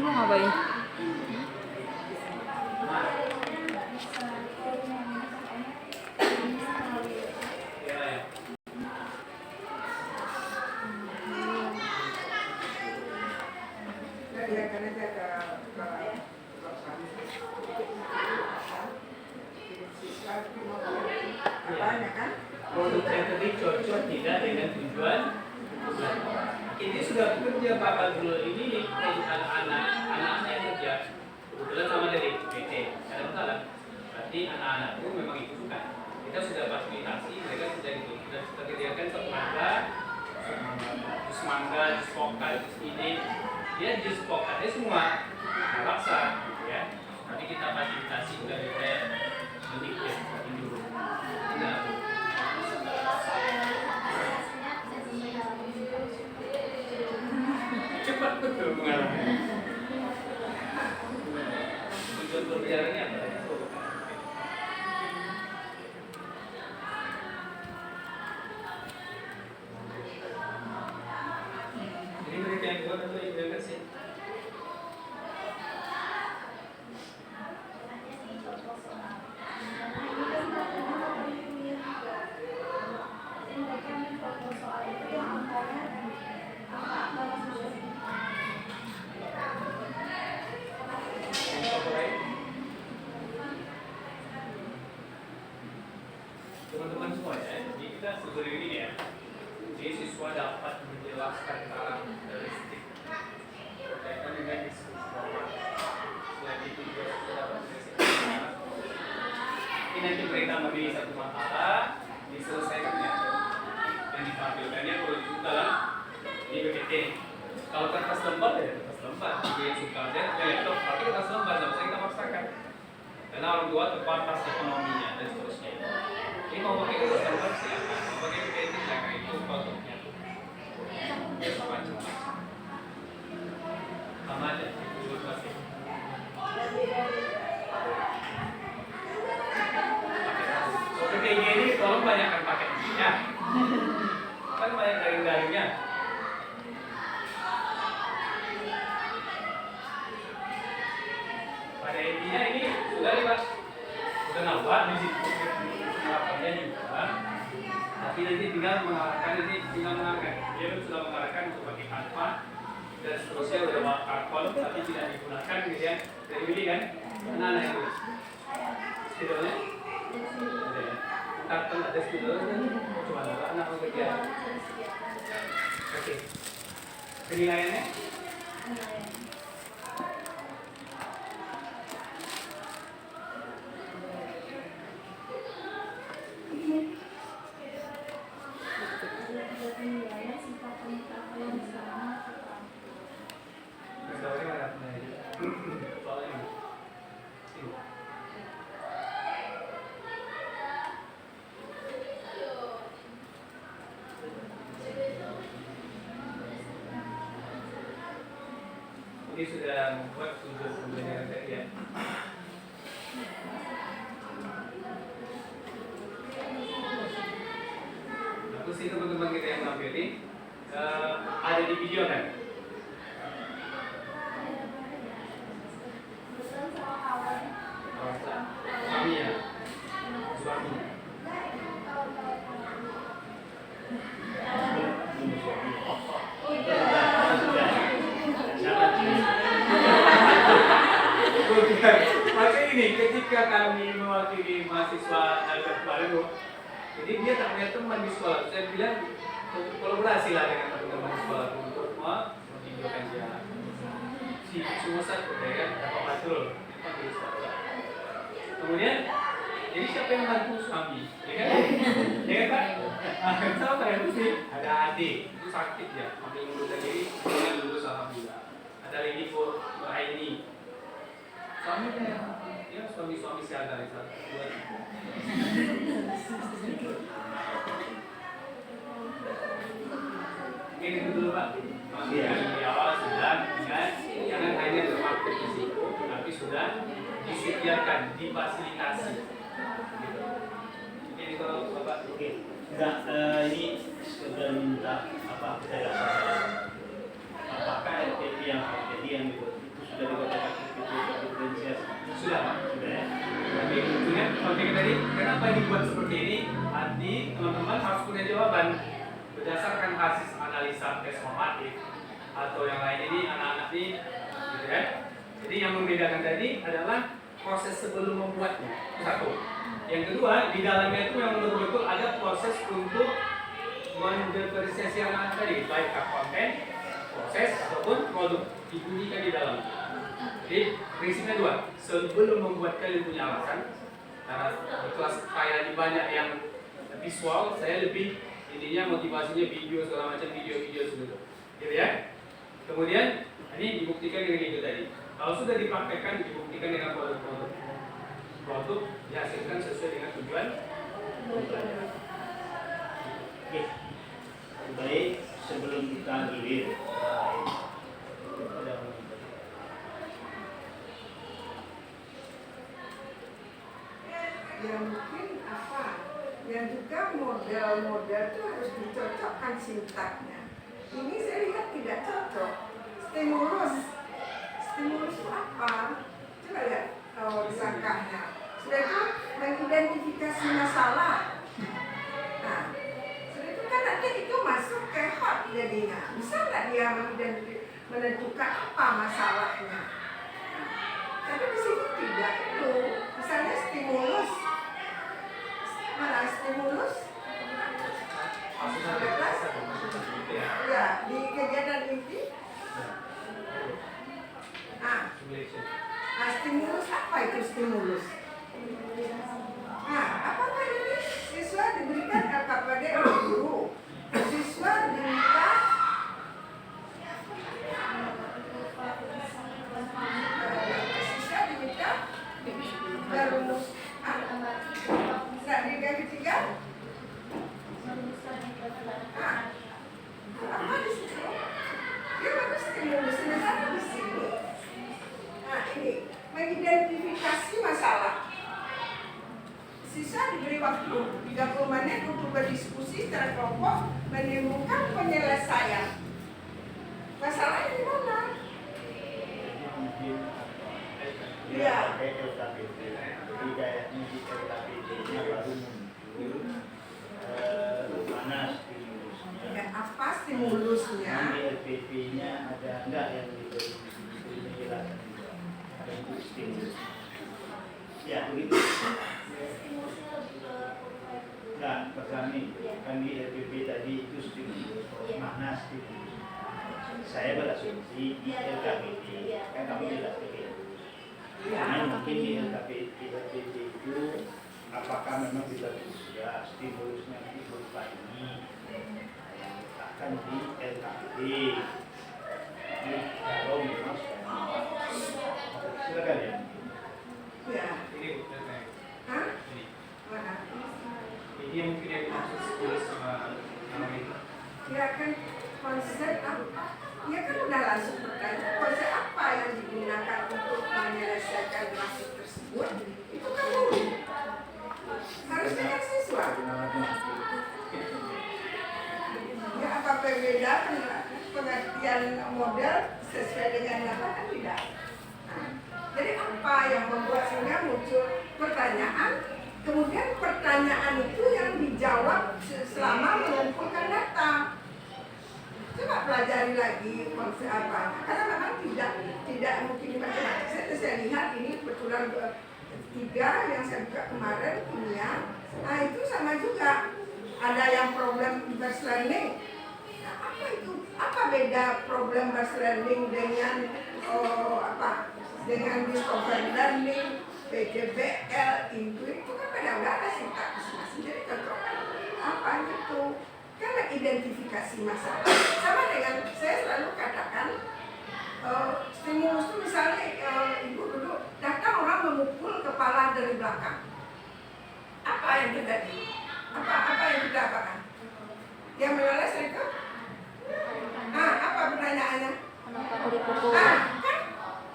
Mau ngapain? Produk yang tadi cocok tidak dengan tujuan. Ini sudah bekerja Pak Badrul ini anak-anak yang kerja kebetulan sama dari PT, ada masalah. Berarti anak-anak itu memang itu suka. Kita sudah fasilitasi, mereka sudah itu sudah kita kerjakan semangga, jus pokal, jus ini, dia jus pokalnya semua paksa, ya. Tapi kita fasilitasi sudah kayak sedikit dulu. Nah, cepat betul mengalami. Tujuan berbicaranya apa? Jadi mereka yang buat atau yang kasih? Teman-teman semua ya, jadi kita seperti ini ya. Jadi siswa dapat menjelaskan karakteristik berkaitan dengan diskusi format. Selain itu juga sudah dapat menyelesaikan. Ini nanti mereka memilih satu makalah, diselesaikannya dan ditampilkannya kalau juga di PPT. Kalau kertas lembar ya kertas lembar. Jadi yang suka saya laptop, tapi kertas lembar nggak bisa kita paksakan. Karena orang tua terbatas ekonominya dan seterusnya. Ini mau pakai kertas lembar silakan, mau pakai PPT silakan, itu produknya tuh. Ya macam-macam. Sama aja, itu pasti. Soalnya kayak gini, tolong banyakkan pakai ya. Kan banyak garing-garingnya. Pada intinya ini sudah nih Pak, sudah nampak di situ harapannya juga. Tapi nanti tinggal mengarahkan, dia sudah mengarahkan untuk pakai kanva dan seterusnya udah bawa karton tapi tidak digunakan kemudian dari ini kan anak-anak yang tulis spidolnya ada ya karton ada spidolnya cuma anak bekerja. Oke, penilaiannya ini sudah membuat tujuan pembelajaran tadi ya. Aku sih teman-teman kita yang tampil ini ada di video kan? Suami ya? Suami. Maka ini ketika kami mewakili mahasiswa Albert Baru, jadi dia tak punya teman di sekolah. Saya bilang kolaborasi lah dengan teman-teman di sekolah untuk menunjukkan dia. Si semua satu, ya kan? Dapat Badrul, kemudian jadi siapa yang bantu suami, ya kan? Ya kan Pak? Sama ya sih. Ada adik itu sakit ya, ambil mengundurkan diri, kemudian lulus alhamdulillah. Ada lagi for ini. Suaminya ya suami-suami siaga itu buat. Ini dulu Pak. Di awal sudah ingat jangan hanya terpaku di situ, tapi sudah disediakan, difasilitasi. Gitu. Ini kalau Bapak oke. Enggak, ini sudah minta apa kita dapat apakah RTP yang dibuat itu sudah kenapa dibuat seperti ini? Nanti teman-teman harus punya jawaban berdasarkan hasil analisa tes formatif atau yang lain ini anak-anak ini, gitu ya. Jadi yang membedakan tadi adalah proses sebelum membuatnya, satu. Yang kedua, di dalamnya itu yang betul-betul ada proses untuk mendiferensiasi anak tadi, baik konten, proses ataupun produk dibunyikan di dalam. Jadi prinsipnya dua, sebelum membuat kalian punya alasan. Karena di kelas kayak di banyak yang visual, saya lebih intinya motivasinya video segala macam video segitu, gitu ya. Kemudian ini dibuktikan dengan itu tadi. Kalau sudah dipraktekkan, dibuktikan dengan produk dihasilkan sesuai dengan tujuan pembelajaran. Oke, baik sebelum kita gilir. Ya mungkin apa? Yang juga model-model itu harus dicocokkan sintaknya. Ini saya lihat tidak cocok. Stimulus itu apa? Coba lihat langkahnya. Sudah itu mengidentifikasi masalah. Nah, sudah itu kan nanti itu masuk ke hot jadinya. Bisa nggak dia menentukan apa masalahnya? Tapi di sini tidak itu. Misalnya stimulus. Mana stimulus? Ya, di kegiatan inti. Stimulus apa itu stimulus? Apakah ini siswa diberikan LKPD oleh guru? Siswa diminta rumus di ketiga apa di situ? Dia bagus stimulus sebenarnya di sini. Nah ini mengidentifikasi masalah. Siswa diberi waktu 30 menit untuk berdiskusi secara kelompok menemukan penyelesaian. Masalahnya di mana? Iya. Jadi kayaknya di LKPD-nya baru muncul mana stimulusnya. Ya, apa stimulusnya? Di LPP-nya ada enggak yang dijelaskan juga? Ada itu stimulus. Ya begitu. Enggak, pertama kan di LPP tadi itu stimulus. Mana stimulus? Saya berasumsi di LKPD kan kamu jelas begitu. Karena mungkin di LKPD itu apakah memang kita sudah stimulusnya itu berupa ini akan di LKPD. Jadi kalau memang silakan ya. Ya. Ini bukan Hah? ini. Mana? Ini yang mungkin yang dimaksud stimulus sama ini. Ya kan konsep apa? Ya kan udah langsung bertanya konsep apa yang digunakan untuk menyelesaikan maksud tersebut itu kan guru. Harusnya kan siswa. Ya apa berbeda pengertian model sesuai dengan apa kan tidak. Nah, jadi apa yang membuat sehingga muncul pertanyaan, kemudian pertanyaan itu yang dijawab selama mengumpulkan data. Coba pelajari lagi konsep apa, karena memang tidak mungkin di matematik. Saya lihat ini kebetulan 3 yang saya buka kemarin kimia. Nah itu sama juga, ada yang problem based learning. Nah, apa itu? Apa beda problem based learning dengan dengan discover learning, PJBL, Intuit itu kan beda ada sintak masing-masing. Jadi cocokkan apa itu? Karena identifikasi masalah sama dengan saya selalu katakan stimulus itu misalnya ibu dulu datang orang memukul kepala dari belakang, apa yang terjadi? Apa yang kita apakan? Yang menyales itu? Apa pertanyaannya? Kenapa dipukul? Kan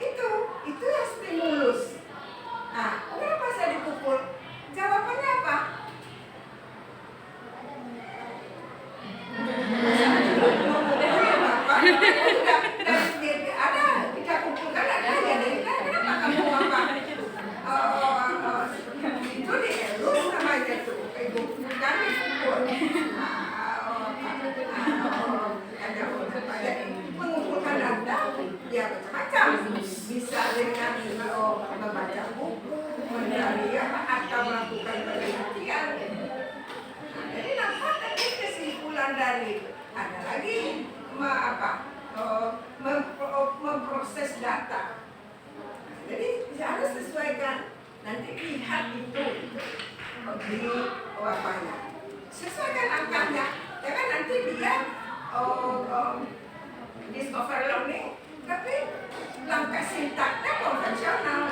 itu yang stimulus. Kenapa saya dipukul? Jawabannya apa? Ada kita kumpulkan ada ya dari kenapa kamu apa itu dielus namanya lihat itu di apanya, sesuaikan angkanya. Jangan nanti dia discover learning, tapi langkah sintaknya konvensional.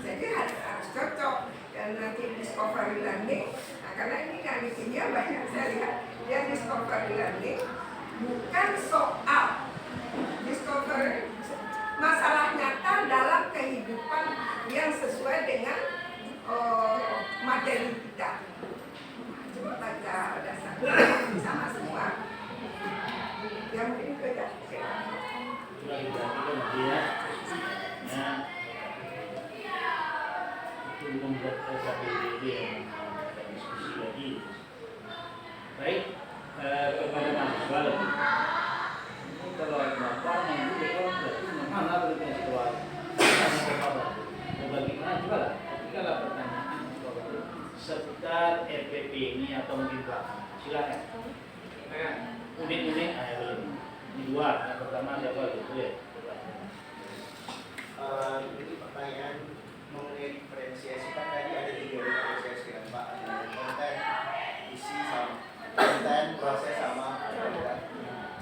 Jadi harus cocok. Dan nanti discovery learning, nah karena ini analisinya banyak saya lihat, dia discovery learning bukan soal discovery masalah nyata dalam kehidupan yang sesuai dengan materi kita. Coba baca dasar sama semua. Yang mungkin beda. Itu membuat SAPBD yang kita diskusi lagi. Baik, kepada mahasiswa lagi. Ini kalau Bapak nanti berarti mana berarti situasi? Bagaimana juga lah. Ketika lah pertanyaan seputar EPP ini atau mungkin belakang, silakan. Unik-unik, boleh. Di dua, yang pertama siapa gitu ya? Jadi pertanyaan mengenai diferensiasi kan tadi ada 3 diferensiasi kan Pak, ada konten, isi sama konten, proses sama ada.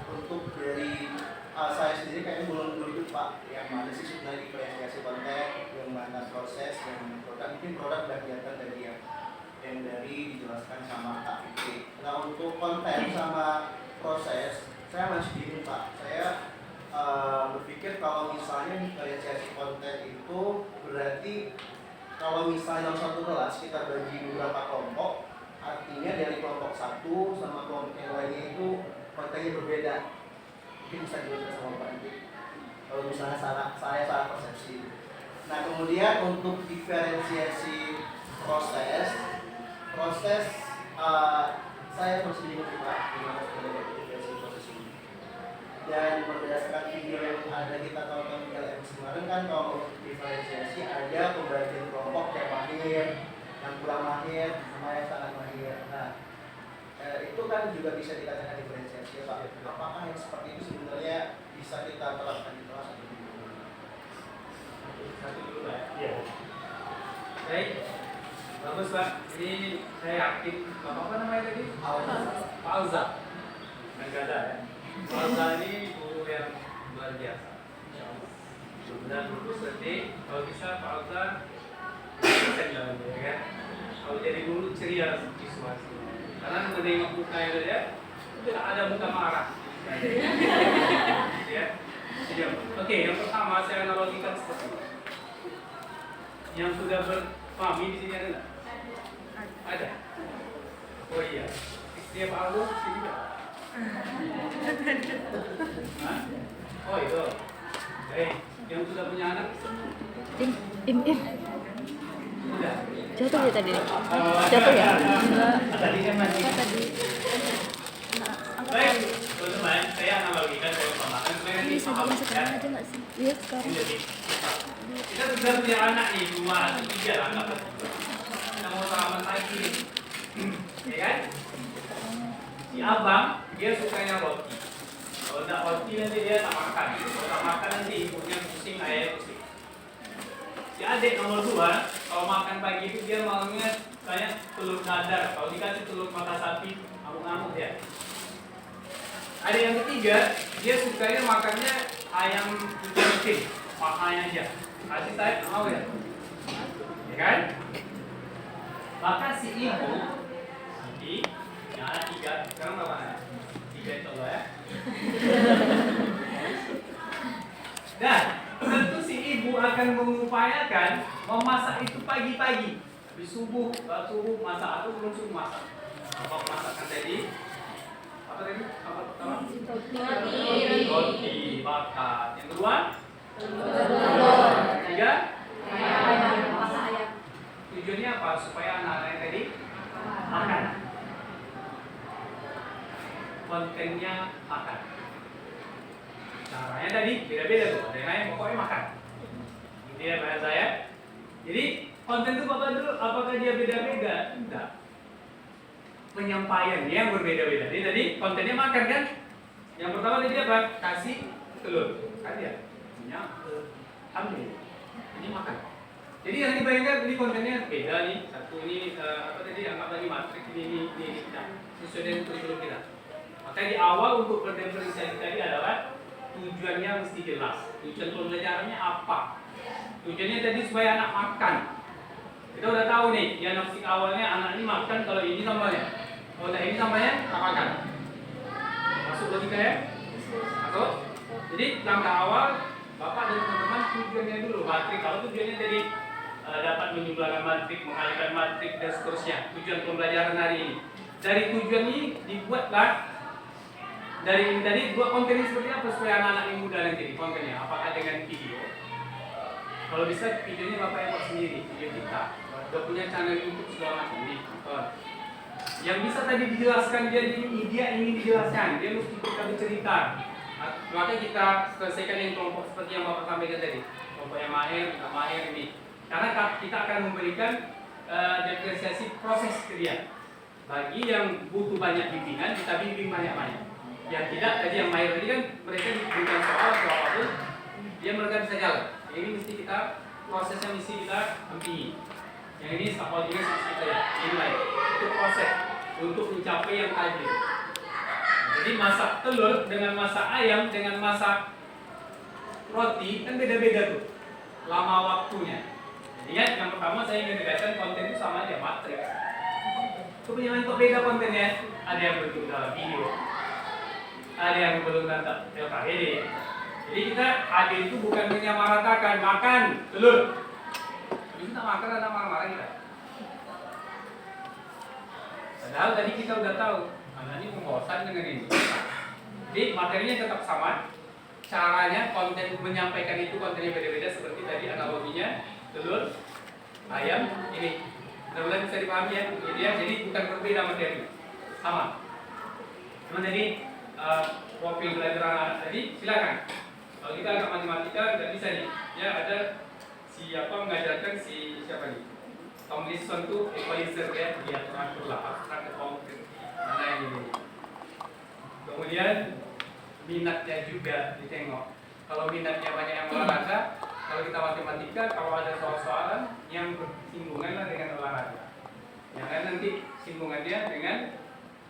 Untuk dari saya sendiri kayaknya belum itu Pak, yang mana sih sebenarnya diferensiasi konten, yang mana proses, yang produk, mungkin produk dan kegiatan tadi yang dari dijelaskan sama Kak Fikri. Nah untuk konten sama proses, saya masih bingung Pak. Saya berpikir kalau misalnya diferensiasi konten itu berarti kalau misalnya dalam satu kelas kita bagi beberapa kelompok, artinya dari kelompok satu sama kelompok yang lainnya itu kontennya berbeda. Mungkin bisa dijelaskan sama Pak nanti kalau misalnya saya salah persepsi. Nah kemudian untuk diferensiasi proses saya masih bingung Pak gimana sebenarnya diferensiasi proses ini. Dan berdasarkan video yang ada kita tonton di LMS kemarin kan kalau diferensiasi ada pembagian kelompok yang mahir, yang kurang mahir, sama yang sangat mahir. Nah itu kan juga bisa dikatakan diferensiasi ya Pak. Apakah yang seperti itu sebenarnya bisa kita terapkan di kelas atau tidak? Satu dulu Pak. Iya. Baik, bagus Pak. Ini saya yakin apa namanya tadi? Pak Alza. Enggak ada ya. Pak Alza ini guru yang luar biasa. Dan guru seperti kalau bisa Pak Alza bisa bilang ya kan. Kalau jadi guru ceria siswa. Karena menengok mukanya dia, tidak ada muka marah. Ya. Oke, yang pertama saya analogikan seperti ini. Yang sudah bersuami di sini ada nggak? Ada. Oh iya. Istri Pak Aldo sini juga. Hah? Oh itu. Baik. Yang sudah punya anak? Im. Sudah. Jatuh ya tadi? Jatuh ya? Enggak. Tadi kan masih. Tadi. Baik, teman-teman, saya analogikan kalau pemakan supaya nanti Bisa paham dia sekarang aja nggak sih? Iya sekarang. Jadi, kita sudah punya anak nih, 2 atau 3 lah, nggak apa-apa. Kita mau sarapan pagi, ya kan? Si abang, dia sukanya roti. Kalau tak roti nanti dia tak makan. Kalau tak makan nanti ibunya pusing, ayahnya pusing. Si adik nomor 2, kalau makan pagi itu dia maunya kayak telur dadar. Kalau dikasih telur mata sapi, ngamuk-ngamuk dia. Ada yang ketiga, dia sukanya makannya ayam kucing, pahanya aja. Kasih saya mau ya, ya kan? Maka si ibu nanti yang ada 3, sekarang berapa anak? 3 itu loh ya. Dan tentu si ibu akan mengupayakan memasak itu pagi-pagi. Habis subuh, masak atau belum subuh masak. Apa masakan tadi? Apa tadi? Apa pertama? Roti bakar. Yang kedua? Tiga? Tujuannya apa? Supaya anak-anak yang tadi makan. Kontennya makan. Caranya tadi beda-beda tuh. Ada yang lain pokoknya makan. Gitu ya bahasa saya. Jadi konten itu apakah dia beda-beda? Enggak. Penyampaiannya yang berbeda-beda. Jadi tadi kontennya makan kan? Yang pertama tadi apa? Kasih telur. Kan ya? Punya ambil. Ini makan. Jadi yang dibayangkan ini kontennya beda nih. Satu ini apa tadi anggap lagi matrik ini kita sesuai dengan kurikulum kita. Maka di awal untuk berdifferensiasi tadi adalah tujuannya mesti jelas. Tujuan pembelajarannya apa? Tujuannya tadi supaya anak makan. Kita udah tahu nih, diagnostik awalnya anak ini makan kalau ini sambalnya. Kalau ini sambalnya tak makan. Masuk logika ya? Masuk? Jadi langkah awal Bapak dan teman-teman tujuannya dulu matrik. Kalau tujuannya tadi dapat menjumlahkan matrik, mengalihkan matrik dan seterusnya. Tujuan pembelajaran hari ini. Dari tujuan ini dibuatlah dari ini tadi buat konten seperti apa supaya anak-anak yang muda nanti kontennya. Apakah dengan video? Kalau bisa videonya Bapak yang buat sendiri, video kita. Udah punya channel YouTube segala macam nih, tonton. Yang bisa tadi dijelaskan dia ingin dijelaskan, dia mesti kita bercerita. Maka kita selesaikan yang kelompok seperti yang Bapak sampaikan tadi, kelompok yang mahir ini. Karena kita akan memberikan diferensiasi proses ke dia. Bagi yang butuh banyak bimbingan, kita bimbing banyak-banyak. Yang tidak, tadi yang mahir tadi kan mereka diberikan soal atau apapun, mereka bisa jalan. Ini mesti kita prosesnya mesti kita dampingi. Yang ini scaffolding kita ya, ini lain. Itu proses untuk mencapai yang tadi. Jadi masak telur dengan masak ayam dengan masak roti kan beda-beda tuh lama waktunya. Ingat yang pertama saya ingin dikatakan konten itu sama aja matrik. Kemudian kok beda kontennya? Ada yang bentuk dalam video, ada yang belum nonton LKPD. Jadi kita adil itu bukan menyamaratakan makan telur. Habis tak makan ada marah-marah kita. Padahal tadi kita udah tahu anak ini membosan dengan ini. Jadi materinya tetap sama. Caranya konten menyampaikan itu kontennya beda-beda seperti tadi analoginya telur, ayam, ini. Mudah-mudahan bisa dipahami ya. Jadi bukan berbeda materi, sama. Cuma tadi profil belajar anak tadi silakan. Kalau kita agak matematika nggak bisa nih. Ya ada siapa mengajarkan siapa nih? Tomlinson tuh equalizer ya, dia teratur lah abstrak ke konkret. Mana yang ini? Kemudian minatnya juga ditengok. Kalau minatnya banyak yang olahraga, kalau kita matematika, kalau ada soal-soalan yang bersinggungan lah dengan olahraga. Jangan nanti singgungannya dengan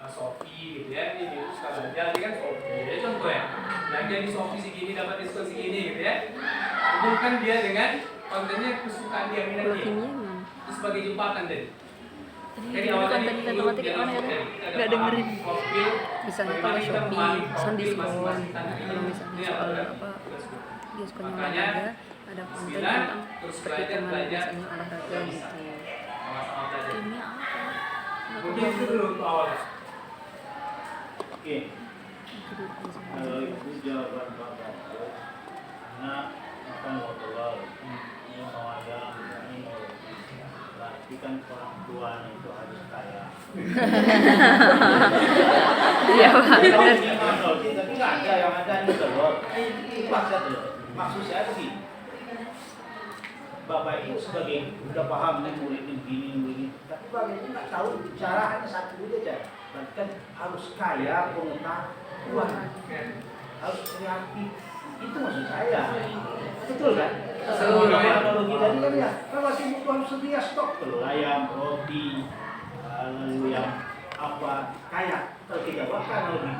Sofi gitu ya, ini itu sekali aja kan Sofi. Jadi contoh ya, belanja di Sofi segini dapat diskon segini gitu ya. Hubungkan dia dengan kontennya kesukaan dia minat dia. Itu sebagai jembatan tadi. Jadi awal tadi dulu dia langsung nggak dengerin. Bisa kalau Shopee pesan diskon. Kalau misalnya soal apa diskonnya olahraga, ada konten tentang perhitungan biasanya olahraga gitu. Ini apa? Mungkin itu dulu untuk awalnya. Oke. Kalau itu jawaban Bapak, anak akan ngobrol, ini mau ada, ini mau. Berarti kan orang tua itu harus kaya. Iya Pak. Tapi nggak ada yang ada ini telur. Itu maksud telur. Maksud saya begini. Bapak itu sebagai udah paham nih murid begini, tapi Bapak itu nggak tahu cara hanya satu aja. Berarti kan harus kaya pengetahuan, harus kreatif. Itu maksud saya. Betul kan? Betul. Analogi tadi kan ya, kan masih butuh harus sedia stok telur ayam, roti, lalu yang apa kaya. Kalau kita bahkan lebih